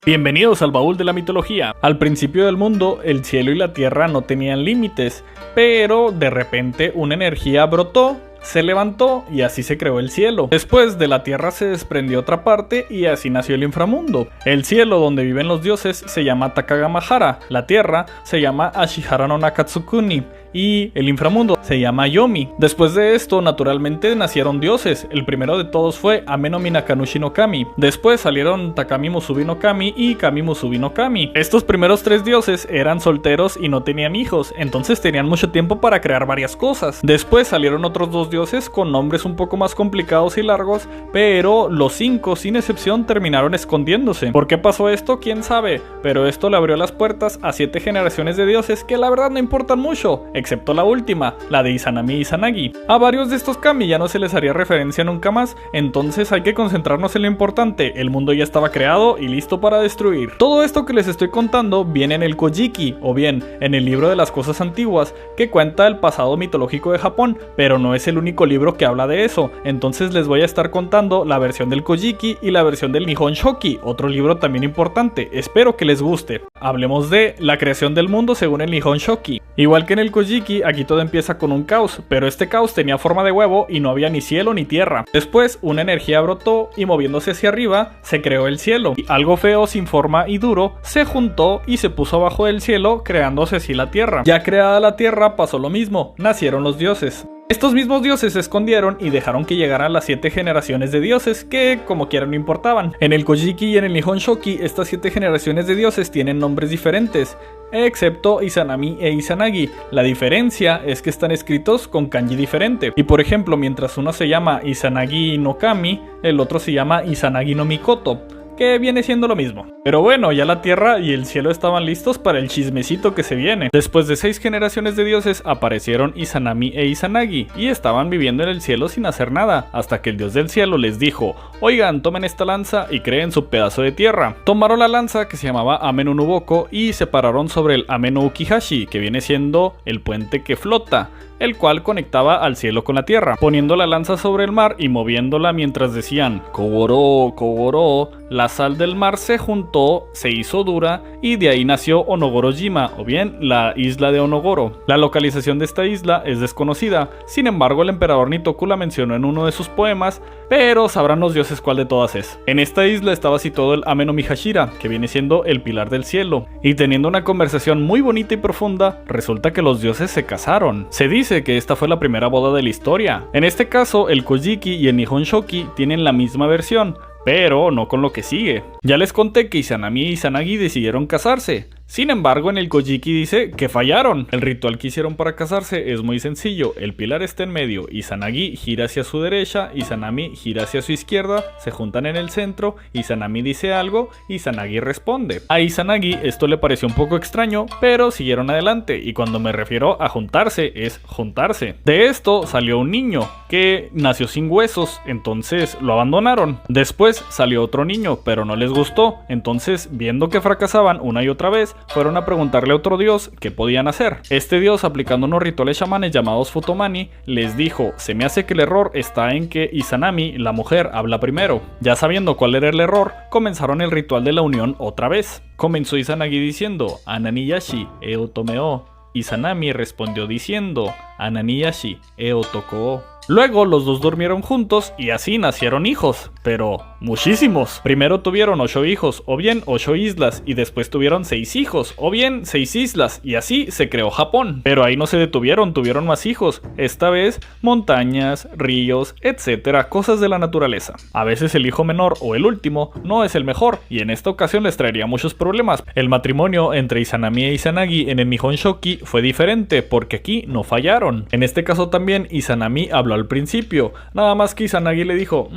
Bienvenidos al baúl de la mitología. Al principio del mundo, el cielo y la tierra no tenían límites, pero de repente una energía brotó, se levantó y así se creó el cielo. Después de la tierra se desprendió otra parte y así nació el inframundo. El cielo donde viven los dioses se llama Takagamahara, la tierra se llama Ashihara no Nakatsukuni y el inframundo se llama Yomi. Después de esto, naturalmente nacieron dioses. El primero de todos fue Ame no Minakanushi no Kami. Después salieron Takami Musubi no Kami y Kami Musubi no Kami. Estos primeros tres dioses eran solteros y no tenían hijos, entonces tenían mucho tiempo para crear varias cosas. Después salieron otros dos dioses con nombres un poco más complicados y largos, pero los cinco, sin excepción, terminaron escondiéndose. ¿Por qué pasó esto? ¿Quién sabe? Pero esto le abrió las puertas a 7 generaciones de dioses que la verdad no importan mucho, excepto la última, la de Izanami y Izanagi. A varios de estos kami ya no se les haría referencia nunca más, entonces hay que concentrarnos en lo importante. El mundo ya estaba creado y listo para destruir. Todo esto que les estoy contando viene en el Kojiki, o bien en el libro de las cosas antiguas, que cuenta el pasado mitológico de Japón, pero no es el único libro que habla de eso. Entonces les voy a estar contando la versión del Kojiki y la versión del Nihon Shoki, otro libro también importante. Espero que les guste. Hablemos de la creación del mundo según el Nihon Shoki. Igual que en el Kojiki, aquí todo empieza con un caos, pero este caos tenía forma de huevo y no había ni cielo ni tierra. Después, una energía brotó y moviéndose hacia arriba, se creó el cielo. Y algo feo, sin forma y duro, se juntó y se puso abajo del cielo, creándose así la tierra. Ya creada la tierra, pasó lo mismo, nacieron los dioses. Estos mismos dioses se escondieron y dejaron que llegaran las 7 generaciones de dioses que, como quiera, no importaban. En el Kojiki y en el Nihon Shoki, estas 7 generaciones de dioses tienen nombres diferentes, excepto Izanami e Izanagi. La diferencia es que están escritos con kanji diferente. Y por ejemplo, mientras uno se llama Izanagi no Kami, el otro se llama Izanagi no Mikoto, que viene siendo lo mismo. Pero bueno, ya la tierra y el cielo estaban listos para el chismecito que se viene. Después de 6 generaciones de dioses aparecieron Izanami e Izanagi y estaban viviendo en el cielo sin hacer nada, hasta que el dios del cielo les dijo: oigan, tomen esta lanza y creen su pedazo de tierra. Tomaron la lanza, que se llamaba Ame no Nuboko, y se pararon sobre el Ame no Ukihashi, que viene siendo el puente que flota, el cual conectaba al cielo con la tierra, poniendo la lanza sobre el mar y moviéndola mientras decían Kogoro, Kogoro. La sal del mar se juntó, se hizo dura y de ahí nació Onogoro-jima, o bien la isla de Onogoro. La localización de esta isla es desconocida, sin embargo el emperador Nitoku la mencionó en uno de sus poemas, pero sabrán los dioses cuál de todas es. En esta isla estaba situado el Ame no Mihashira, que viene siendo el pilar del cielo, y teniendo una conversación muy bonita y profunda, resulta que los dioses se casaron. Se dice que esta fue la primera boda de la historia. En este caso, el Kojiki y el Nihon Shoki tienen la misma versión, pero no con lo que sigue. Ya les conté que Izanami y Izanagi decidieron casarse. Sin embargo, en el Kojiki dice que fallaron. El ritual que hicieron para casarse es muy sencillo. El pilar está en medio, Izanagi gira hacia su derecha, Izanami gira hacia su izquierda, se juntan en el centro, Izanami dice algo, Izanagi responde. A Izanagi esto le pareció un poco extraño, pero siguieron adelante, y cuando me refiero a juntarse, es juntarse. De esto salió un niño, que nació sin huesos, entonces lo abandonaron. Después salió otro niño, pero no les gustó, entonces viendo que fracasaban una y otra vez, fueron a preguntarle a otro dios qué podían hacer. Este dios, aplicando unos rituales chamanes llamados Futomani, les dijo: se me hace que el error está en que Izanami, la mujer, habla primero. Ya sabiendo cuál era el error, comenzaron el ritual de la unión otra vez. Comenzó Izanagi diciendo Ananiyashi e otomeo. Izanami respondió diciendo Ananiyashi e otoko. Luego los dos durmieron juntos y así nacieron hijos, pero muchísimos. Primero tuvieron 8 hijos, o bien 8 islas, y después tuvieron 6 hijos, o bien 6 islas, y así se creó Japón. Pero ahí no se detuvieron, tuvieron más hijos, esta vez montañas, ríos, etcétera, cosas de la naturaleza. A veces el hijo menor o el último no es el mejor, y en esta ocasión les traería muchos problemas. El matrimonio entre Izanami e Izanagi en el Nihon Shoki fue diferente, porque aquí no fallaron. En este caso también Izanami habló al principio, nada más que Izanagi le dijo: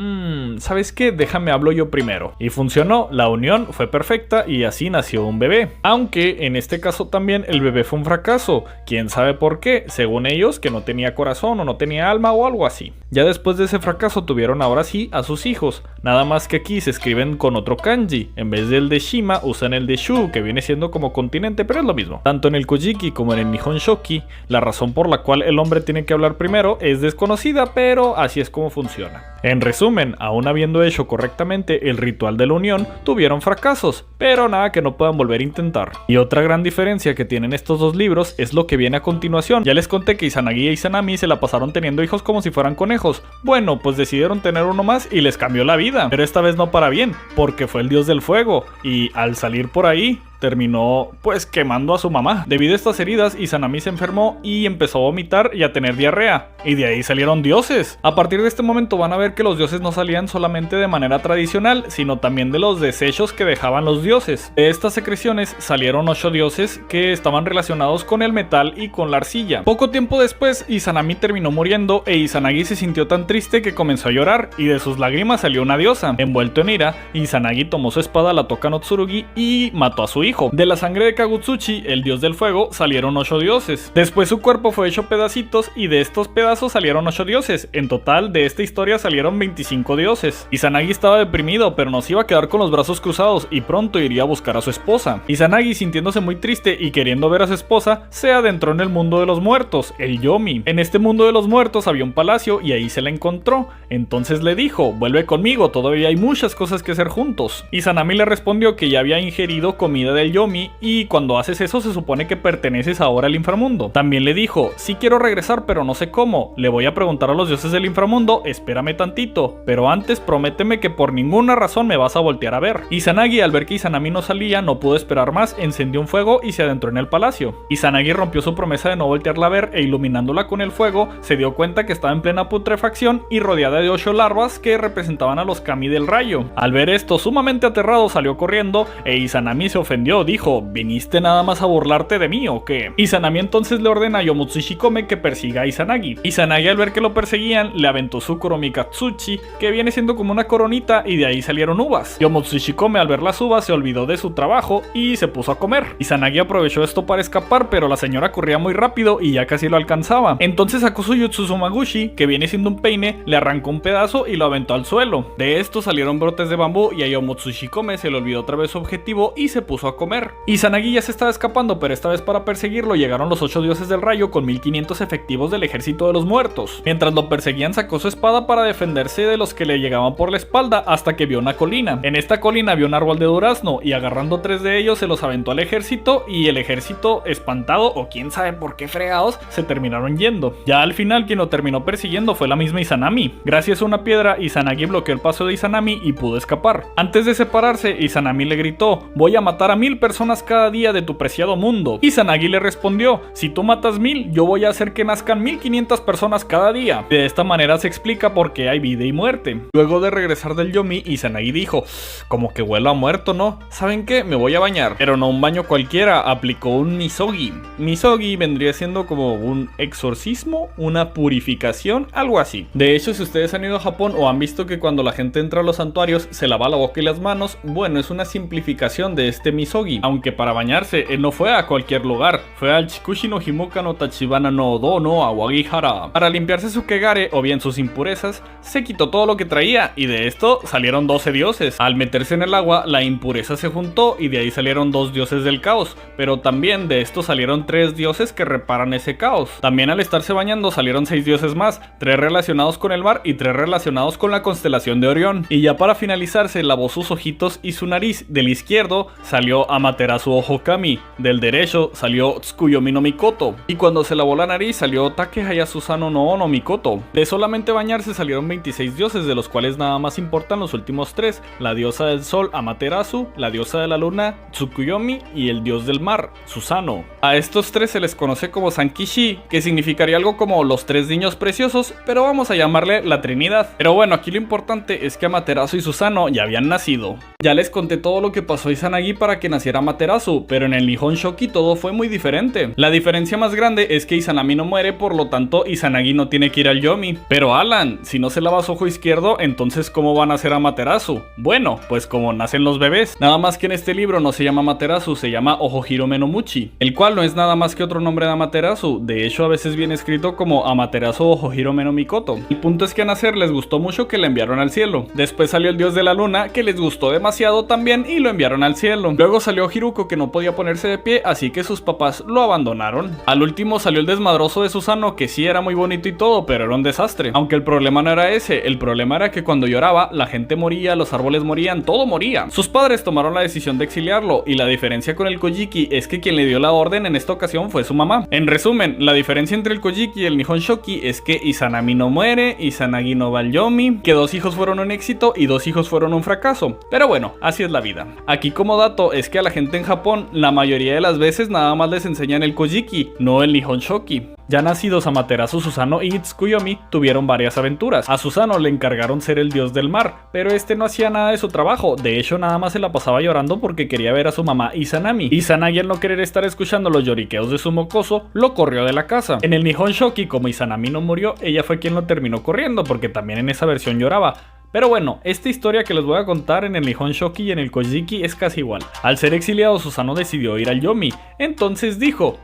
¿sabes qué? Déjame hablo yo primero. Y funcionó, la unión fue perfecta y así nació un bebé. Aunque en este caso también el bebé fue un fracaso, quién sabe por qué, según ellos que no tenía corazón o no tenía alma o algo así. Ya después de ese fracaso tuvieron ahora sí a sus hijos, nada más que aquí se escriben con otro kanji, en vez del de Shima usan el de Shu, que viene siendo como continente, pero es lo mismo. Tanto en el Kojiki como en el Nihon Shoki, la razón por la cual el hombre tiene que hablar primero es desconocida, pero así es como funciona. En resumen, aún habiendo habiendo hecho correctamente el ritual de la unión, tuvieron fracasos, pero nada que no puedan volver a intentar. Y otra gran diferencia que tienen estos dos libros es lo que viene a continuación. Ya les conté que Izanagi e Izanami se la pasaron teniendo hijos como si fueran conejos. Bueno, pues decidieron tener uno más y les cambió la vida, pero esta vez no para bien, porque fue el dios del fuego, y al salir por ahí terminó pues quemando a su mamá. Debido a estas heridas, Izanami se enfermó y empezó a vomitar y a tener diarrea, y de ahí salieron dioses. A partir de este momento van a ver que los dioses no salían solamente de manera tradicional, sino también de los desechos que dejaban los dioses. De estas secreciones salieron 8 dioses que estaban relacionados con el metal y con la arcilla. Poco tiempo después, Izanami terminó muriendo e Izanagi se sintió tan triste que comenzó a llorar, y de sus lágrimas salió una diosa. Envuelto en ira, Izanagi tomó su espada, la Toka no Tsurugi, y mató a su hijo. De la sangre de Kagutsuchi, el dios del fuego, salieron 8 dioses. Después su cuerpo fue hecho pedacitos y de estos pedazos salieron 8 dioses. En total, de esta historia salieron 25 dioses. Izanagi estaba deprimido, pero no se iba a quedar con los brazos cruzados y pronto iría a buscar a su esposa. Izanagi, sintiéndose muy triste y queriendo ver a su esposa, se adentró en el mundo de los muertos, el Yomi. En este mundo de los muertos había un palacio y ahí se la encontró. Entonces le dijo: vuelve conmigo, todavía hay muchas cosas que hacer juntos. Izanami le respondió que ya había ingerido comida del Yomi, y cuando haces eso se supone que perteneces ahora al inframundo. También le dijo: sí quiero regresar, pero no sé cómo. Le voy a preguntar a los dioses del inframundo, espérame tantito, pero antes prométeme que por ninguna razón me vas a voltear a ver. Izanagi, al ver que Izanami no salía, no pudo esperar más, encendió un fuego y se adentró en el palacio. Izanagi rompió su promesa de no voltearla a ver, e iluminándola con el fuego, se dio cuenta que estaba en plena putrefacción y rodeada de 8 larvas que representaban a los kami del rayo. Al ver esto, sumamente aterrado, salió corriendo, e Izanami se ofendió. Dijo: ¿viniste nada más a burlarte de mí o qué? Izanami entonces le ordena a Yomotsu Shikome que persiga a Izanagi. Izanagi, al ver que lo perseguían, le aventó su Kuromikatsuchi, que viene siendo como una coronita, y de ahí salieron uvas. Yomotsu Shikome, al ver las uvas, se olvidó de su trabajo y se puso a comer. Izanagi aprovechó esto para escapar, pero la señora corría muy rápido y ya casi lo alcanzaba. Entonces sacó su Jutsu Sumaguchi, que viene siendo un peine, le arrancó un pedazo y lo aventó al suelo. De esto salieron brotes de bambú y a Yomotsu Shikome se le olvidó otra vez su objetivo y se puso a comer. Izanagi ya se estaba escapando, pero esta vez para perseguirlo llegaron los 8 dioses del rayo con 1500 efectivos del ejército de los muertos. Mientras lo perseguían, sacó su espada para defenderse de los que le llegaban por la espalda, hasta que vio una colina. En esta colina vio un árbol de durazno y agarrando 3 de ellos se los aventó al ejército, y el ejército, espantado o quién sabe por qué fregados, se terminaron yendo. Ya al final quien lo terminó persiguiendo fue la misma Izanami. Gracias a una piedra, Izanagi bloqueó el paso de Izanami y pudo escapar. Antes de separarse, Izanami le gritó: voy a matar a 1000 personas cada día de tu preciado mundo. Izanagi le respondió: si tú matas 1000, yo voy a hacer que nazcan 1500 personas cada día. De esta manera se explica por qué hay vida y muerte. Luego de regresar del Yomi, Izanagi dijo: como que huelo a muerto, ¿no? ¿Saben qué? Me voy a bañar. Pero no un baño cualquiera, aplicó un misogi. Misogi vendría siendo como un exorcismo, una purificación, algo así. De hecho, si ustedes han ido a Japón o han visto que cuando la gente entra a los santuarios se lava la boca y las manos, bueno, es una simplificación de este misogi. Aunque para bañarse él no fue a cualquier lugar, fue al Chikushi no Himoka no Tachibana no Odo no Awagihara. Para limpiarse su kegare, o bien sus impurezas, se quitó todo lo que traía, y de esto salieron 12 dioses. Al meterse en el agua, la impureza se juntó y de ahí salieron 2 dioses del caos, pero también de esto salieron 3 dioses que reparan ese caos. También al estarse bañando salieron 6 dioses más, 3 relacionados con el mar y 3 relacionados con la constelación de Orión. Y ya para finalizar, se lavó sus ojitos y su nariz. Del izquierdo salió Amaterasu Ohokami, del derecho salió Tsukuyomi no Mikoto, y cuando se lavó la nariz salió Take Hayasusano no Ono Mikoto. De solamente bañarse salieron 26 dioses, de los cuales nada más importan los últimos 3, la diosa del sol Amaterasu, la diosa de la luna Tsukuyomi y el dios del mar Susano. A estos 3 se les conoce como Sankishi, que significaría algo como los 3 niños preciosos, pero vamos a llamarle la Trinidad. Pero bueno, aquí lo importante es que Amaterasu y Susano ya habían nacido. Ya les conté todo lo que pasó a Izanagi para que naciera Amaterasu, pero en el Nihon Shoki todo fue muy diferente. La diferencia más grande es que Izanami no muere, por lo tanto Izanagi no tiene que ir al Yomi. Pero Alan, si no se lava su ojo izquierdo, entonces ¿cómo van a nacer Amaterasu? Bueno, pues como nacen los bebés. Nada más que en este libro no se llama Amaterasu, se llama Ohohirome no Muchi, el cual no es nada más que otro nombre de Amaterasu. De hecho, a veces viene escrito como Amaterasu Ohohirome no Mikoto. El punto es que a nacer les gustó mucho, que le enviaron al cielo. Después salió el dios de la luna, que les gustó demasiado también y lo enviaron al cielo. Luego Luego salió Hiruko, que no podía ponerse de pie, así que sus papás lo abandonaron. Al último salió el desmadroso de Susano, que sí era muy bonito y todo, pero era un desastre. Aunque el problema no era ese, el problema era que cuando lloraba, la gente moría, los árboles morían, todo moría. Sus padres tomaron la decisión de exiliarlo, y la diferencia con el Kojiki es que quien le dio la orden en esta ocasión fue su mamá. En resumen, la diferencia entre el Kojiki y el Nihon Shoki es que Izanami no muere, Izanagi no va al Yomi, que 2 hijos fueron un éxito y 2 hijos fueron un fracaso. Pero bueno, así es la vida. Aquí como dato es que a la gente en Japón la mayoría de las veces nada más les enseñan el Kojiki, no el Nihon Shoki. Ya nacidos Amaterasu, Susano y Tsukuyomi tuvieron varias aventuras. A Susano le encargaron ser el dios del mar, pero este no hacía nada de su trabajo. De hecho, nada más se la pasaba llorando porque quería ver a su mamá Izanami. Izanagi, al no querer estar escuchando los lloriqueos de su mocoso, lo corrió de la casa. En el Nihon Shoki, como Izanami no murió, ella fue quien lo terminó corriendo, porque también en esa versión lloraba. Pero bueno, esta historia que les voy a contar en el Nihon Shoki y en el Kojiki es casi igual. Al ser exiliado, Susano decidió ir al Yomi. Entonces dijo,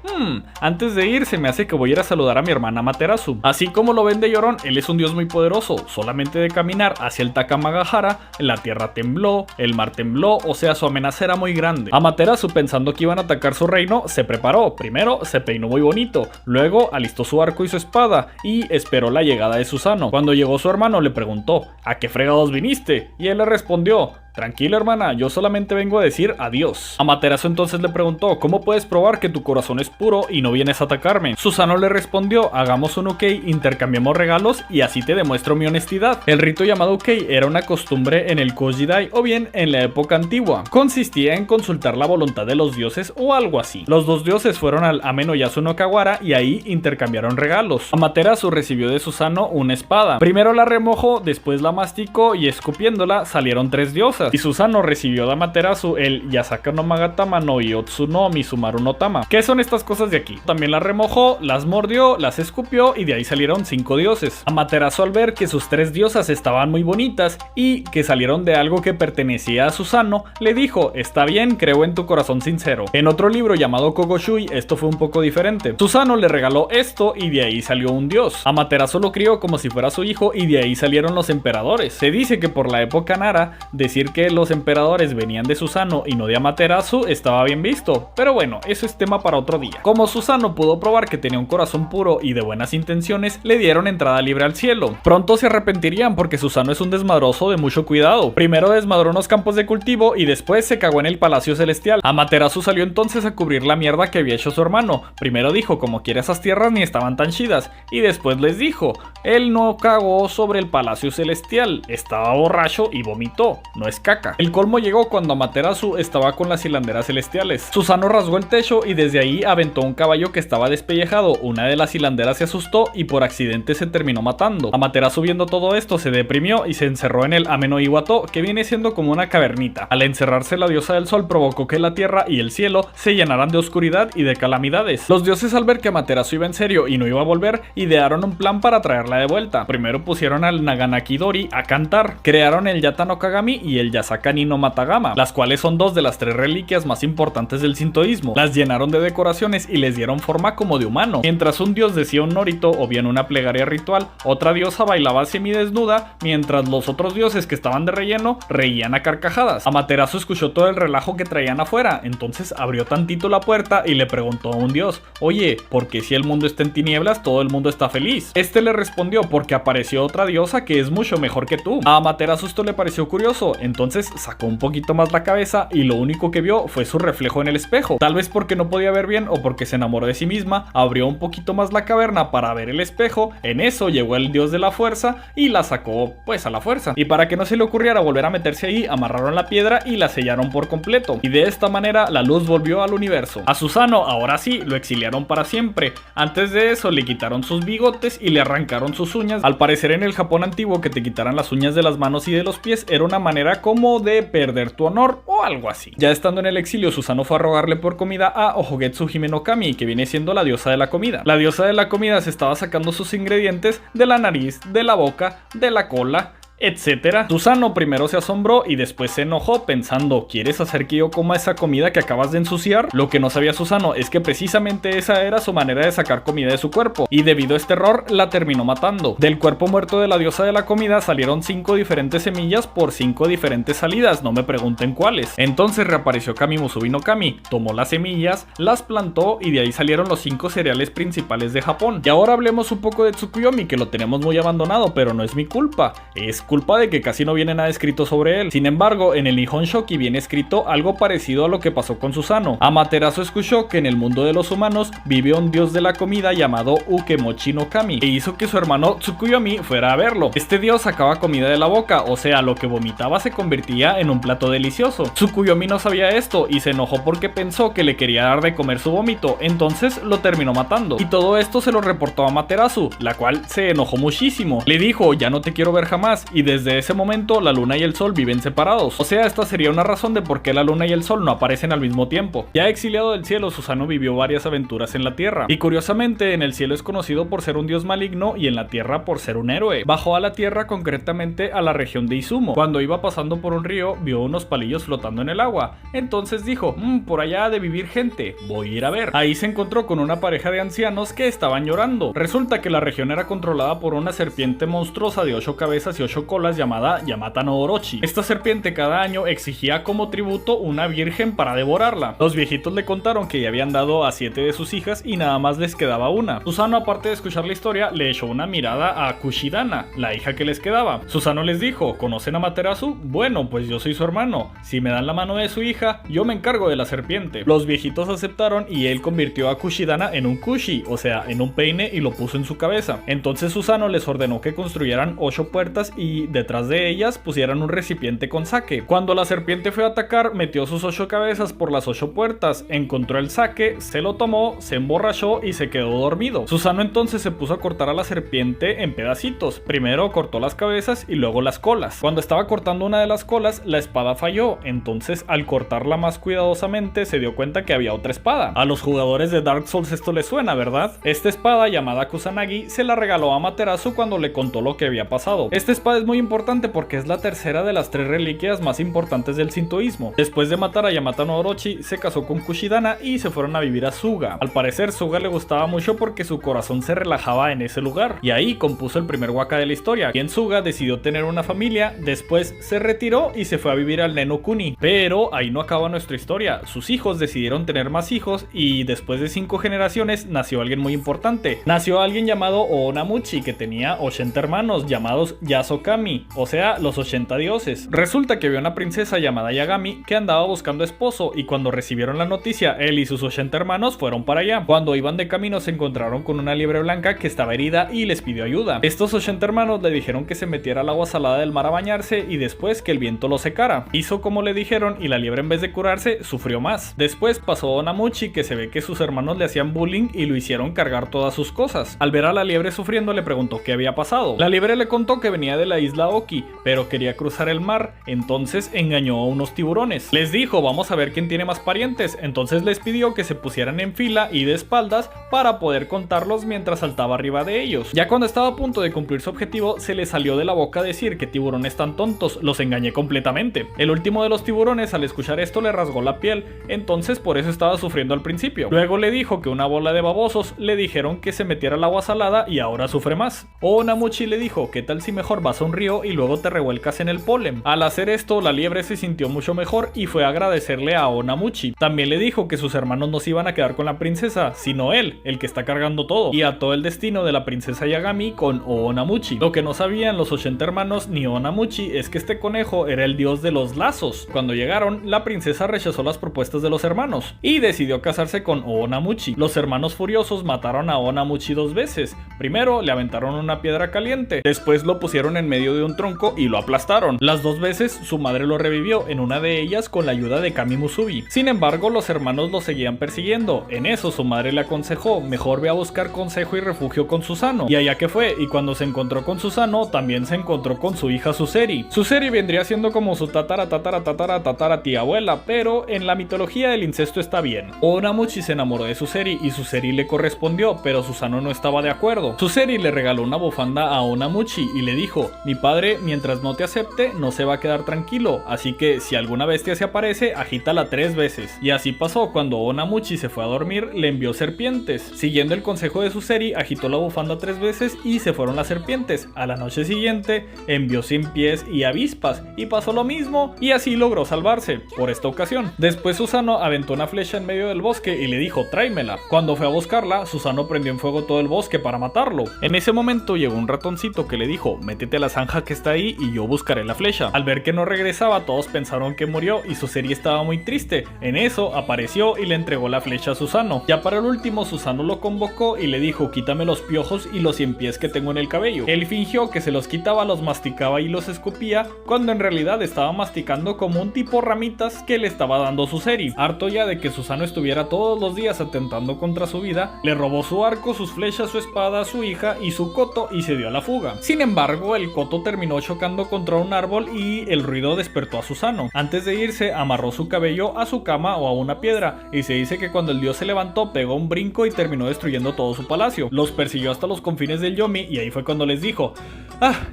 antes de ir se me hace que voy a ir a saludar a mi hermana Amaterasu. Así como lo ven de llorón, él es un dios muy poderoso. Solamente de caminar hacia el Takamagahara, la tierra tembló, el mar tembló, o sea, su amenaza era muy grande. Amaterasu, pensando que iban a atacar su reino, se preparó. Primero se peinó muy bonito, luego alistó su arco y su espada y esperó la llegada de Susano. Cuando llegó su hermano le preguntó, ¿a qué fregados viniste? Y él le respondió, tranquila hermana, yo solamente vengo a decir adiós. Amaterasu entonces le preguntó, ¿cómo puedes probar que tu corazón es puro y no vienes a atacarme? Susano le respondió, hagamos un ukei, intercambiemos regalos y así te demuestro mi honestidad. El rito llamado ukei era una costumbre en el Kojidai o bien en la época antigua. Consistía en consultar la voluntad de los dioses o algo así. Los 2 dioses fueron al Ame no Yasu no Kawara y ahí intercambiaron regalos. Amaterasu recibió de Susano una espada. Primero la remojó, después la masticó y escupiéndola salieron 3 diosas. Y Susano recibió de Amaterasu el Yasaka no Magatama no Iotsu no Mizumaru no Tama. ¿Qué son estas cosas de aquí? También las remojó, las mordió, las escupió y de ahí salieron 5 dioses. Amaterasu, al ver que sus 3 diosas estaban muy bonitas y que salieron de algo que pertenecía a Susano, le dijo, está bien, creo en tu corazón sincero. En otro libro llamado Kogoshui esto fue un poco diferente. Susano le regaló esto y de ahí salió un dios. Amaterasu lo crió como si fuera su hijo y de ahí salieron los emperadores. Se dice que por la época Nara, decir que los emperadores venían de Susano y no de Amaterasu estaba bien visto, pero bueno, eso es tema para otro día. Como Susano pudo probar que tenía un corazón puro y de buenas intenciones, le dieron entrada libre al cielo. Pronto se arrepentirían porque Susano es un desmadroso de mucho cuidado. Primero desmadró unos campos de cultivo y después se cagó en el palacio celestial. Amaterasu salió entonces a cubrir la mierda que había hecho su hermano. Primero dijo como quiera esas tierras ni estaban tan chidas y después les dijo, él no cagó sobre el palacio celestial, estaba borracho y vomitó, no es caca. El colmo llegó cuando Amaterasu estaba con las hilanderas celestiales. Susano rasgó el techo y desde ahí aventó un caballo que estaba despellejado. Una de las hilanderas se asustó y por accidente se terminó matando. Amaterasu, viendo todo esto, se deprimió y se encerró en el Ame no Iwato, que viene siendo como una cavernita. Al encerrarse, la diosa del sol provocó que la tierra y el cielo se llenaran de oscuridad y de calamidades. Los dioses, al ver que Amaterasu iba en serio y no iba a volver, idearon un plan para traerla de vuelta. Primero pusieron al Naganaki Dori a cantar. Crearon el Yata no Kagami y el Yasaka ni no Matagama, las cuales son 2 de las 3 reliquias más importantes del sintoísmo. Las llenaron de decoraciones y les dieron forma como de humano. Mientras un dios decía un norito o bien una plegaria ritual, otra diosa bailaba semidesnuda, mientras los otros dioses que estaban de relleno reían a carcajadas. Amaterasu escuchó todo el relajo que traían afuera, entonces abrió tantito la puerta y le preguntó a un dios, oye, ¿por qué si el mundo está en tinieblas todo el mundo está feliz? Este le respondió, porque apareció otra diosa que es mucho mejor que tú. A Amaterasu esto le pareció curioso, entonces sacó un poquito más la cabeza y lo único que vio fue su reflejo en el espejo. Tal vez porque no podía ver bien o porque se enamoró de sí misma, abrió un poquito más la caverna para ver el espejo. En eso llegó el dios de la fuerza y la sacó pues a la fuerza. Y para que no se le ocurriera volver a meterse ahí, amarraron la piedra y la sellaron por completo. Y de esta manera la luz volvió al universo. A Susano, ahora sí, lo exiliaron para siempre. Antes de eso le quitaron sus bigotes y le arrancaron sus uñas. Al parecer en el Japón antiguo que te quitaran las uñas de las manos y de los pies era una manera como de perder tu honor o algo así. Ya estando en el exilio, Susano fue a rogarle por comida a Ojogetsu Hime no Kami, que viene siendo la diosa de la comida. La diosa de la comida se estaba sacando sus ingredientes de la nariz, de la boca, de la cola, etcétera. Susano primero se asombró y después se enojó pensando, ¿quieres hacer que yo coma esa comida que acabas de ensuciar? Lo que no sabía Susano es que precisamente esa era su manera de sacar comida de su cuerpo, y debido a este error la terminó matando. Del cuerpo muerto de la diosa de la comida salieron 5 diferentes semillas por 5 diferentes salidas, no me pregunten cuáles. Entonces reapareció Kami Musubi no Kami, tomó las semillas, las plantó y de ahí salieron los 5 cereales principales de Japón. Y ahora hablemos un poco de Tsukuyomi, que lo tenemos muy abandonado, pero no es mi culpa, es culpa de que casi no viene nada escrito sobre él. Sin embargo, en el Nihon Shoki viene escrito algo parecido a lo que pasó con Susano. Amaterasu escuchó que en el mundo de los humanos vive un dios de la comida llamado Ukemochi no Kami, e hizo que su hermano Tsukuyomi fuera a verlo. Este dios sacaba comida de la boca, o sea, lo que vomitaba se convertía en un plato delicioso. Tsukuyomi no sabía esto y se enojó porque pensó que le quería dar de comer su vómito, entonces lo terminó matando. Y todo esto se lo reportó a Amaterasu, la cual se enojó muchísimo. Le dijo, ya no te quiero ver jamás, y desde ese momento la luna y el sol viven separados. O sea, esta sería una razón de por qué la luna y el sol no aparecen al mismo tiempo. Ya exiliado del cielo, Susano vivió varias aventuras en la tierra, y curiosamente en el cielo es conocido por ser un dios maligno y en la tierra por ser un héroe. Bajó a la tierra, concretamente a la región de Izumo. Cuando iba pasando por un río, vio unos palillos flotando en el agua, entonces dijo, por allá ha de vivir gente, voy a ir a ver. Ahí se encontró con una pareja de ancianos que estaban llorando. Resulta que la región era controlada por una serpiente monstruosa de 8 cabezas y 8 colas llamada Yamata no Orochi. Esta serpiente cada año exigía como tributo una virgen para devorarla. Los viejitos le contaron que ya habían dado a 7 de sus hijas y nada más les quedaba una. Susano, aparte de escuchar la historia, le echó una mirada a Kushidana, la hija que les quedaba. Susano les dijo, ¿conocen a Amaterasu? Bueno, pues yo soy su hermano. Si me dan la mano de su hija, yo me encargo de la serpiente. Los viejitos aceptaron y él convirtió a Kushidana en un kushi, o sea, en un peine, y lo puso en su cabeza. Entonces Susano les ordenó que construyeran 8 puertas y detrás de ellas pusieran un recipiente con sake. Cuando la serpiente fue a atacar, metió sus 8 cabezas por las 8 puertas, encontró el sake, se lo tomó, se emborrachó y se quedó dormido. Susano entonces se puso a cortar a la serpiente en pedacitos. Primero cortó las cabezas y luego las colas. Cuando estaba cortando una de las colas, la espada falló, entonces al cortarla más cuidadosamente se dio cuenta que había otra espada. A los jugadores de Dark Souls esto les suena, ¿verdad? Esta espada, llamada Kusanagi, se la regaló a Amaterasu cuando le contó lo que había pasado. Esta espada es muy importante porque es la tercera de las 3 reliquias más importantes del sintoísmo. Después de matar a Yamata no Orochi, se casó con Kushidana y se fueron a vivir a Suga. Al parecer, Suga le gustaba mucho porque su corazón se relajaba en ese lugar, y ahí compuso el primer waka de la historia. Y en Suga decidió tener una familia, después se retiró y se fue a vivir al Nenokuni. Pero ahí no acaba nuestra historia. Sus hijos decidieron tener más hijos y después de 5 generaciones nació alguien muy importante. Nació alguien llamado Oonamuchi, que tenía 80 hermanos llamados Yasokami, o sea, los 80 dioses. Resulta que había una princesa llamada Yagami que andaba buscando esposo, y cuando recibieron la noticia, él y sus 80 hermanos fueron para allá. Cuando iban de camino se encontraron con una liebre blanca que estaba herida y les pidió ayuda. Estos 80 hermanos le dijeron que se metiera al agua salada del mar a bañarse y después que el viento lo secara. Hizo como le dijeron y la liebre, en vez de curarse, sufrió más. Después pasó Oonamuchi, que se ve que sus hermanos le hacían bullying y lo hicieron cargar todas sus cosas. Al ver a la liebre sufriendo, le preguntó qué había pasado. La liebre le contó que venía de la isla Oki, pero quería cruzar el mar, entonces engañó a unos tiburones. Les dijo, vamos a ver quién tiene más parientes, entonces les pidió que se pusieran en fila y de espaldas para poder contarlos mientras saltaba arriba de ellos. Ya cuando estaba a punto de cumplir su objetivo, se le salió de la boca decir que tiburones tan tontos, los engañé completamente. El último de los tiburones, al escuchar esto, le rasgó la piel, entonces por eso estaba sufriendo al principio. Luego le dijo que una bola de babosos le dijeron que se metiera al agua salada y ahora sufre más. Oonamuchi le dijo, ¿qué tal si mejor vas a un río y luego te revuelcas en el polen? Al hacer esto, la liebre se sintió mucho mejor y fue a agradecerle a Oonamuchi. También le dijo que sus hermanos no se iban a quedar con la princesa, sino él, el que está cargando todo, y ató el destino de la princesa Yagami con Oonamuchi. Lo que no sabían los 80 hermanos ni Oonamuchi es que este conejo era el dios de los lazos. Cuando llegaron, la princesa rechazó las propuestas de los hermanos y decidió casarse con Oonamuchi. Los hermanos furiosos mataron a Oonamuchi 2 veces. Primero le aventaron una piedra caliente, después lo pusieron en medio de un tronco y lo aplastaron. Las 2 veces su madre lo revivió, en una de ellas con la ayuda de Kami Musubi. Sin embargo, los hermanos lo seguían persiguiendo. En eso su madre le aconsejó, mejor ve a buscar consejo y refugio con Susano. Y allá que fue, y cuando se encontró con Susano, también se encontró con su hija Suseri. Suseri vendría siendo como su tatara tía abuela, pero en la mitología el incesto está bien. Oonamuchi se enamoró de Suseri y Suseri le correspondió, pero Susano no estaba de acuerdo. Suseri le regaló una bufanda a Oonamuchi y le dijo, mi padre, mientras no te acepte, no se va a quedar tranquilo, así que si alguna bestia se aparece, agítala 3 veces. Y así pasó, cuando Onamuchi se fue a dormir, le envió serpientes. Siguiendo el consejo de Suseri, agitó la bufanda 3 veces y se fueron las serpientes. A la noche siguiente, envió 100 pies y avispas, y pasó lo mismo, y así logró salvarse, por esta ocasión. Después Susano aventó una flecha en medio del bosque y le dijo, tráemela. Cuando fue a buscarla, Susano prendió en fuego todo el bosque para matarlo. En ese momento llegó un ratoncito que le dijo, métete a la zanja que está ahí y yo buscaré la flecha. Al ver que no regresaba, todos pensaron que murió y Suseri estaba muy triste. En eso apareció y le entregó la flecha a Susano. Ya para el último, Susano lo convocó y le dijo, quítame los piojos y los 100 pies que tengo en el cabello. Él fingió que se los quitaba, los masticaba y los escupía, cuando en realidad estaba masticando como un tipo ramitas que le estaba dando Suseri. Harto ya de que Susano estuviera todos los días atentando contra su vida, le robó su arco, sus flechas, su espada, su hija y su koto y se dio a la fuga. Sin embargo, el koto terminó chocando contra un árbol y el ruido despertó a Susano. Antes de irse, amarró su cabello a su cama o a una piedra, y se dice que cuando el dios se levantó, pegó un brinco y terminó destruyendo todo su palacio. Los persiguió hasta los confines del Yomi y ahí fue cuando les dijo,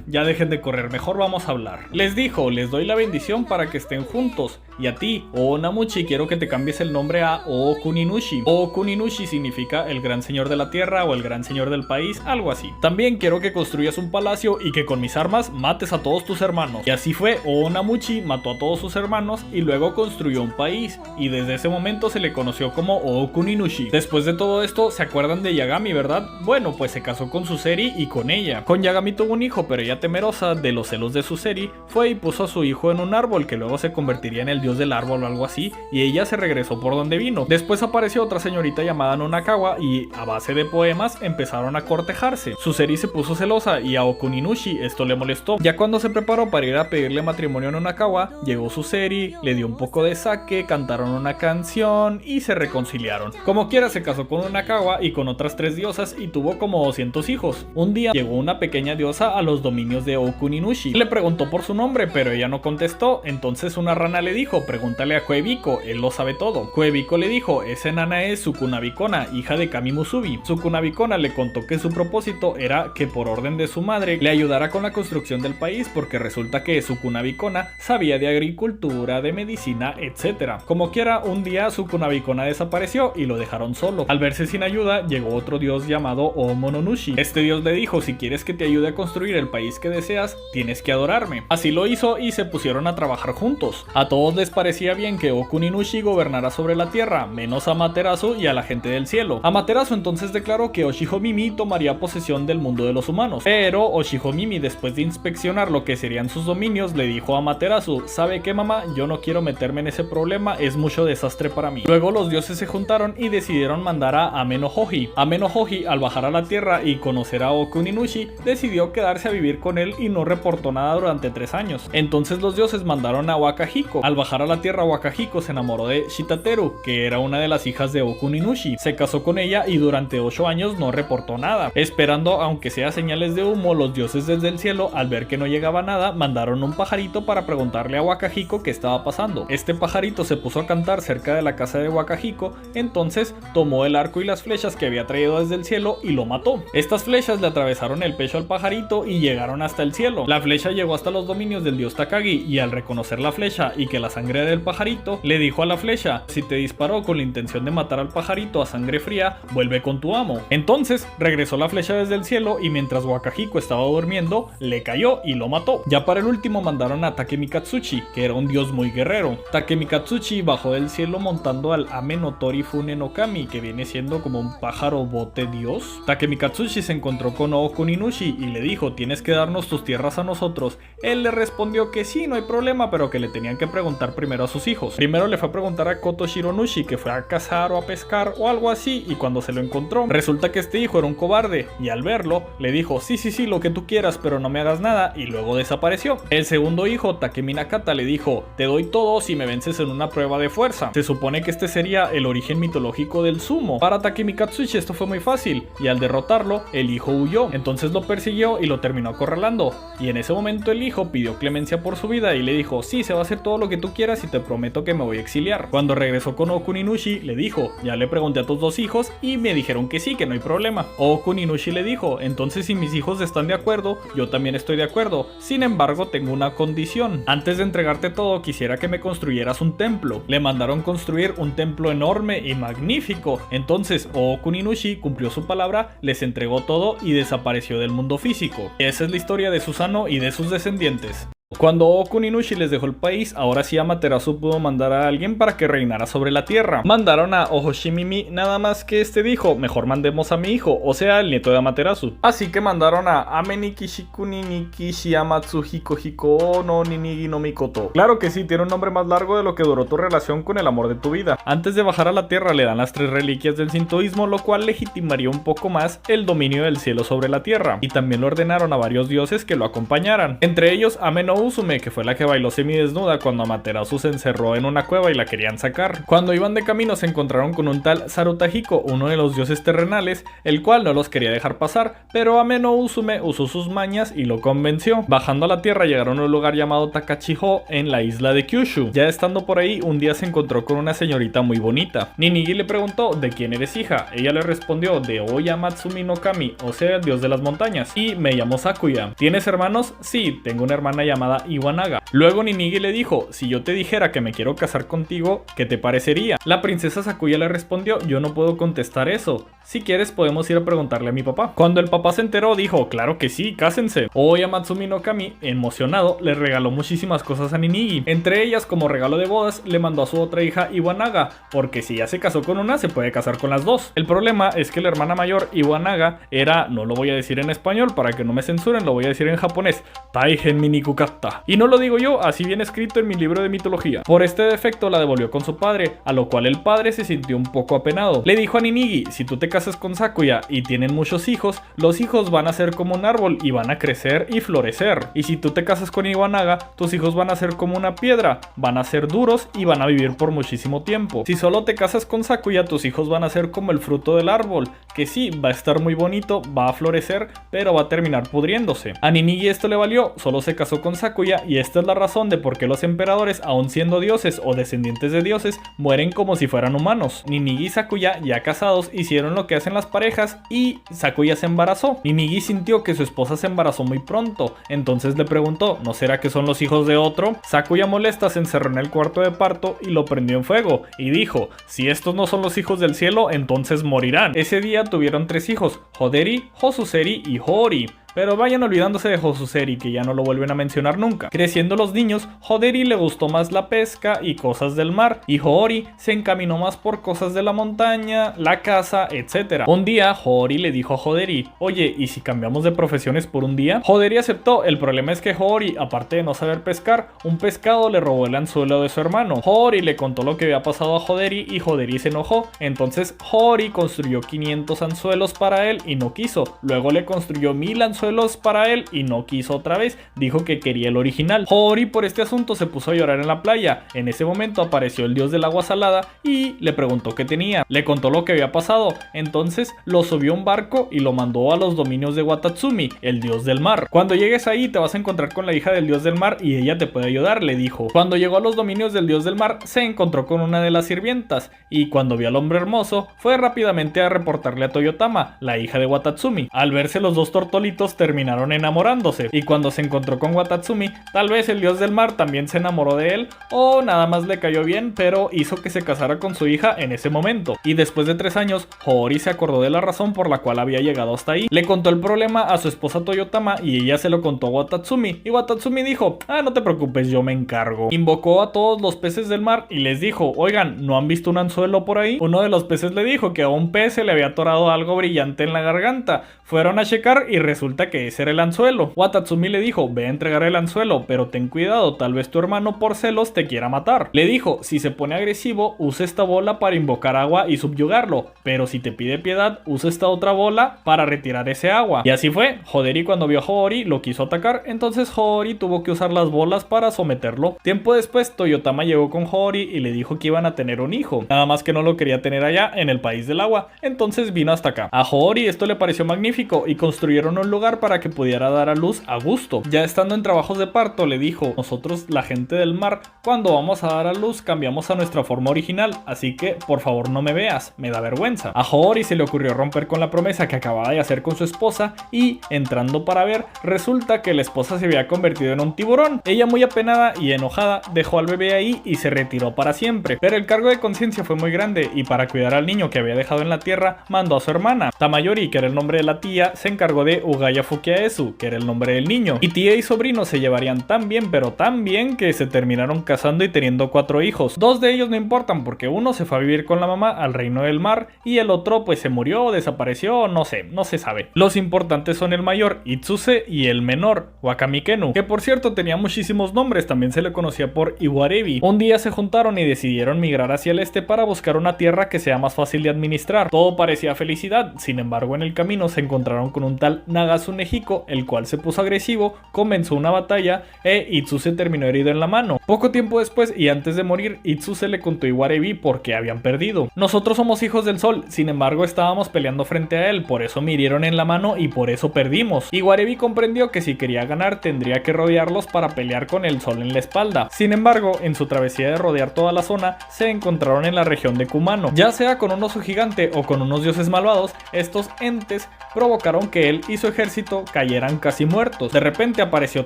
ya dejen de correr, mejor vamos a hablar. Les dijo, les doy la bendición para que estén juntos, y a ti, Onamuchi, quiero que te cambies el nombre a Okuninushi. Okuninushi significa el gran señor de la tierra o el gran señor del país, algo así. También quiero que construyas un palacio y que con mis armas mates a todos tus hermanos. Y así fue, Onamuchi mató a todos sus hermanos y luego construyó un país, y desde ese momento se le conoció como Okuninushi. Después de todo esto, ¿se acuerdan de Yagami, verdad? Bueno, pues se casó con Suseri y con ella. Con Yagami tuvo un hijo, pero ella, temerosa de los celos de Suseri, fue y puso a su hijo en un árbol que luego se convertiría en el dios del árbol o algo así, y ella se regresó por donde vino. Después apareció otra señorita llamada Nonakawa y a base de poemas empezaron a cortejarse. Suseri se puso celosa y a Okuninushi esto le molestó. Ya cuando se preparó para ir a pedirle matrimonio a Nonakawa, llegó Suseri, le dio un poco de sake, cantaron una canción y se reconciliaron. Como quiera, se casó con Nonakawa y con otras 3 diosas y tuvo como 200 hijos. Un día llegó una pequeña diosa a los dominios de Okuninushi. Le preguntó por su nombre, pero ella no contestó. Entonces una rana le dijo, pregúntale a Koebiko, él lo sabe todo. Koebiko le dijo, esa enana es Sukunabikona, hija de Kami Musubi. Sukunabikona le contó que su propósito era que por orden de su madre le ayudara con la construcción del país, porque resulta que Sukunabikona sabía de agricultura, de medicina, etc. Como quiera, un día Sukunabikona desapareció y lo dejaron solo. Al verse sin ayuda, llegó otro dios llamado Omononushi. Este dios le dijo, si quieres que te ayude a construir el país que deseas, tienes que adorarme. Así lo hizo y se pusieron a trabajar juntos. A todos les parecía bien que Okuninushi gobernara sobre la tierra, menos a Amaterasu y a la gente del cielo. Amaterasu entonces declaró que Oshihomimi tomaría posesión del mundo de los humanos, pero Oshihomimi, después de inspeccionar lo que serían sus dominios, le dijo a Amaterasu, ¿sabe qué, mamá? Yo no quiero meterme en ese problema, es mucho desastre para mí. Luego los dioses se juntaron y decidieron mandar a Ameno-Hoji. Ameno-Hoji, al bajar a la tierra y conocer a Okuninushi, decidió quedarse a vivir con él y no reportó nada durante 3 años. Entonces los dioses mandaron a Wakahiko. Al bajar a la tierra, Wakahiko se enamoró de Shitateru, que era una de las hijas de Okuninushi. Se casó con ella y durante 8 años no reportó nada. Esperando aunque sea señales de humo, los dioses desde el cielo, al ver que no llegaba nada, mandaron un pajarito para preguntarle a Wakahiko qué estaba pasando. Este pajarito se puso a cantar cerca de la casa de Wakahiko, entonces tomó el arco y las flechas que había traído desde el cielo y lo mató. Estas flechas le atravesaron el pecho al pajarito y llegaron hasta el cielo. La flecha llegó hasta los dominios del dios Takagi y al reconocer la flecha y que la sangre era del pajarito, le dijo a la flecha, si te disparó con la intención de matar al pajarito a sangre fría, vuelve con tu amo. Entonces regresó la flecha desde el cielo y mientras Wakahiko estaba durmiendo, le cayó y lo mató. Ya para el último mandaron a Takemikatsuchi, que era un dios muy guerrero. Takemikatsuchi bajó del cielo montando al Ame no Tori Fune no Kami, que viene siendo como un pájaro bote dios. Takemikatsuchi se encontró con Okuninushi y le dijo, tienes que darnos tus tierras a nosotros. Él le respondió que sí, no hay problema, pero que le tenían que preguntar primero a sus hijos. Primero le fue a preguntar a Koto Shironushi, que fue a cazar o a pescar o algo así, y cuando se lo encontró, resulta que este hijo era un cobarde, y al verlo, le dijo, sí, lo que tú quieras, pero no me hagas nada, y luego desapareció. El segundo hijo, Takemi Nakata, le dijo, te doy todo si me vences en una prueba de fuerza. Se supone que este sería el origen mitológico del sumo. Para Takemikatsuchi esto fue muy fácil, y al derrotarlo, el hijo huyó. Entonces lo persiguió y lo terminó terminó acorralando, y en ese momento el hijo pidió clemencia por su vida y le dijo: sí, se va a hacer todo lo que tú quieras y te prometo que me voy a exiliar. Cuando regresó con Okuninushi le dijo: ya le pregunté a tus dos hijos y me dijeron que sí, que no hay problema. Okuninushi le dijo: entonces si mis hijos están de acuerdo, yo también estoy de acuerdo, sin embargo tengo una condición. Antes de entregarte todo quisiera que me construyeras un templo. Le mandaron construir un templo enorme y magnífico. Entonces Okuninushi cumplió su palabra, les entregó todo y desapareció del mundo físico. Esa es la historia de Susanoo y de sus descendientes. Cuando Okuninushi les dejó el país, ahora sí Amaterasu pudo mandar a alguien para que reinara sobre la tierra. Mandaron a Ohoshimimi, nada más que este dijo: mejor mandemos a mi hijo, o sea, el nieto de Amaterasu. Así que mandaron a Amenikishikuni Nikishi Amatsu Hiko Hiko no Ninigi no Mikoto. Claro que sí, tiene un nombre más largo de lo que duró tu relación con el amor de tu vida. Antes de bajar a la tierra le dan las 3 reliquias del sintoísmo, lo cual legitimaría un poco más el dominio del cielo sobre la tierra. Y también le ordenaron a varios dioses que lo acompañaran. Entre ellos Ameno Usume, que fue la que bailó semidesnuda cuando Amaterasu se encerró en una cueva y la querían sacar. Cuando iban de camino se encontraron con un tal Sarutahiko, uno de los dioses terrenales, el cual no los quería dejar pasar, pero Ameno Usume usó sus mañas y lo convenció. Bajando a la tierra llegaron a un lugar llamado Takachiho en la isla de Kyushu. Ya estando por ahí, un día se encontró con una señorita muy bonita. Ninigi le preguntó: ¿de quién eres hija? Ella le respondió: de Oya Matsumi no Kami, o sea, el dios de las montañas. Y me llamo Sakuya. ¿Tienes hermanos? Sí, tengo una hermana llamada Iwanaga. Luego Ninigi le dijo: si yo te dijera que me quiero casar contigo, ¿qué te parecería? La princesa Sakuya le respondió: yo no puedo contestar eso. Si quieres podemos ir a preguntarle a mi papá. Cuando el papá se enteró dijo: claro que sí, cásense. Oya Matsumi no Kami, emocionado, le regaló muchísimas cosas a Ninigi. Entre ellas, como regalo de bodas, le mandó a su otra hija Iwanaga, porque si ya se casó con una, se puede casar con las dos. El problema es que la hermana mayor Iwanaga era, no lo voy a decir en español para que no me censuren, lo voy a decir en japonés: Taigen Minikukata. Y no lo digo yo, así viene escrito en mi libro de mitología. Por este defecto la devolvió con su padre, a lo cual el padre se sintió un poco apenado. Le dijo a Ninigi: si tú te casas con Sakuya y tienen muchos hijos, los hijos van a ser como un árbol y van a crecer y florecer. Y si tú te casas con Iwanaga, tus hijos van a ser como una piedra, van a ser duros y van a vivir por muchísimo tiempo. Si solo te casas con Sakuya, tus hijos van a ser como el fruto del árbol, que sí, va a estar muy bonito, va a florecer, pero va a terminar pudriéndose. A Ninigi esto le valió, solo se casó con Sakuya, y esta es la razón de por qué los emperadores, aun siendo dioses o descendientes de dioses, mueren como si fueran humanos. Ninigi y Sakuya, ya casados, hicieron lo que hacen las parejas y Sakuya se embarazó. Ninigi sintió que su esposa se embarazó muy pronto, entonces le preguntó: ¿no será que son los hijos de otro? Sakuya, molesta, se encerró en el cuarto de parto y lo prendió en fuego y dijo: si estos no son los hijos del cielo, entonces morirán. Ese día tuvieron 3 hijos: Hoderi, Hosuseri y Hori. Pero vayan olvidándose de Hosuseri, que ya no lo vuelven a mencionar nunca. Creciendo los niños, Hoderi le gustó más la pesca y cosas del mar, y Hori se encaminó más por cosas de la montaña, la caza, etc. Un día, Hori le dijo a Hoderi: oye, ¿y si cambiamos de profesiones por un día? Hoderi aceptó. El problema es que Hori, aparte de no saber pescar, un pescado le robó el anzuelo de su hermano. Hori le contó lo que había pasado a Hoderi y Hoderi se enojó. Entonces Hori construyó 500 anzuelos para él y no quiso. Luego le construyó 1000 anzuelos para él y no quiso otra vez, dijo que quería el original. Hori por este asunto se puso a llorar en la playa. En ese momento apareció el dios del agua salada y le preguntó qué tenía. Le contó lo que había pasado, entonces lo subió a un barco y lo mandó a los dominios de Watatsumi, el dios del mar. Cuando llegues ahí te vas a encontrar con la hija del dios del mar y ella te puede ayudar, le dijo. Cuando llegó a los dominios del dios del mar se encontró con una de las sirvientas y cuando vio al hombre hermoso fue rápidamente a reportarle a Toyotama, la hija de Watatsumi. Al verse los dos tortolitos terminaron enamorándose, y cuando se encontró con Watatsumi, tal vez el dios del mar también se enamoró de él, o nada más le cayó bien, pero hizo que se casara con su hija en ese momento. Y después de 3 años, Hori se acordó de la razón por la cual había llegado hasta ahí. Le contó el problema a su esposa Toyotama y ella se lo contó a Watatsumi, y Watatsumi dijo: no te preocupes, yo me encargo. Invocó a todos los peces del mar y les dijo: oigan, ¿no han visto un anzuelo por ahí? Uno de los peces le dijo que a un pez se le había atorado algo brillante en la garganta. Fueron a checar y resulta que ese era el anzuelo. Watatsumi le dijo: ve a entregar el anzuelo, pero ten cuidado, tal vez tu hermano por celos te quiera matar. Le dijo: si se pone agresivo, usa esta bola para invocar agua y subyugarlo, pero si te pide piedad, usa esta otra bola para retirar ese agua. Y así fue. Hoderi, cuando vio a Hori, lo quiso atacar, entonces Hori tuvo que usar las bolas para someterlo. Tiempo después, Toyotama llegó con Hori y le dijo que iban a tener un hijo, nada más que no lo quería tener allá en el país del agua, entonces vino hasta acá. A Hori esto le pareció magnífico y construyeron un lugar mar para que pudiera dar a luz a gusto. Ya estando en trabajos de parto le dijo: nosotros, la gente del mar, cuando vamos a dar a luz cambiamos a nuestra forma original, así que por favor no me veas, me da vergüenza. A Hoori se le ocurrió romper con la promesa que acababa de hacer con su esposa y, entrando para ver, resulta que la esposa se había convertido en un tiburón. Ella, muy apenada y enojada, dejó al bebé ahí y se retiró para siempre. Pero el cargo de conciencia fue muy grande y para cuidar al niño que había dejado en la tierra mandó a su hermana. Tamayori, que era el nombre de la tía, se encargó de Ugaya Fukiaesu, que era el nombre del niño. Y tía y sobrino se llevarían tan bien, pero tan bien, que se terminaron casando y teniendo 4 hijos. 2 de ellos no importan porque uno se fue a vivir con la mamá al reino del mar y el otro pues se murió, desapareció, no se sabe. Los importantes son el mayor, Itsuse, y el menor, Wakamikenu, que por cierto tenía muchísimos nombres, también se le conocía por Iwarebi. Un día se juntaron y decidieron migrar hacia el este para buscar una tierra que sea más fácil de administrar. Todo parecía felicidad, sin embargo en el camino se encontraron con un tal Nagasune Hiko, el cual se puso agresivo, comenzó una batalla e Itsuse terminó herido en la mano. Poco tiempo después y antes de morir, Itsuse le contó a Iwarebi por qué habían perdido. Nosotros somos hijos del sol, sin embargo estábamos peleando frente a él, por eso me hirieron en la mano y por eso perdimos. Iwarebi comprendió que si quería ganar tendría que rodearlos para pelear con el sol en la espalda. Sin embargo, en su travesía de rodear toda la zona, se encontraron en la región de Kumano. Ya sea con un oso gigante o con unos dioses malvados, estos entes provocaron que él y su ejército cayeran casi muertos. De repente apareció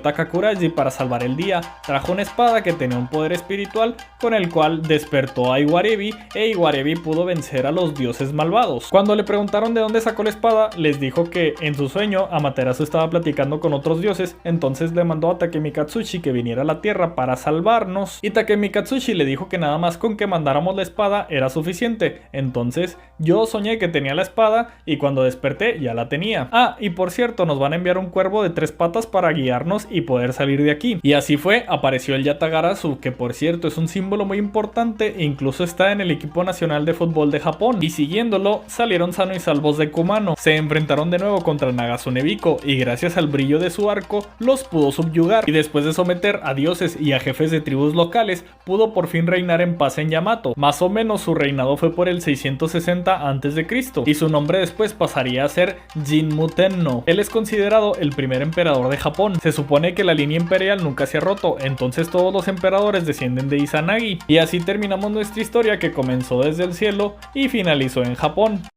Takakuraji para salvar el día, trajo una espada que tenía un poder espiritual con el cual despertó a Iwarebi e Iwarebi pudo vencer a los dioses malvados. Cuando le preguntaron de dónde sacó la espada, les dijo que en su sueño Amaterasu estaba platicando con otros dioses, entonces le mandó a Takemi Katsushi que viniera a la tierra para salvarnos y Takemi Katsushi le dijo que nada más con que mandáramos la espada era suficiente. Entonces yo soñé que tenía la espada y cuando desperté ya la tenía. Ah, y por cierto, nos van a enviar un cuervo de 3 patas para guiarnos y poder salir de aquí. Y así fue, apareció el Yatagarasu, que por cierto es un símbolo muy importante e incluso está en el equipo nacional de fútbol de Japón. Y siguiéndolo, salieron sanos y salvos de Kumano. Se enfrentaron de nuevo contra el Nagasune Biko y gracias al brillo de su arco los pudo subyugar. Y después de someter a dioses y a jefes de tribus locales, pudo por fin reinar en paz en Yamato. Más o menos su reinado fue por el 660 a.C. y su nombre después pasaría a ser Jinmu Tenno. Él es considerado el primer emperador de Japón. Se supone que la línea imperial nunca se ha roto, entonces todos los emperadores descienden de Izanagi. Y así terminamos nuestra historia que comenzó desde el cielo y finalizó en Japón.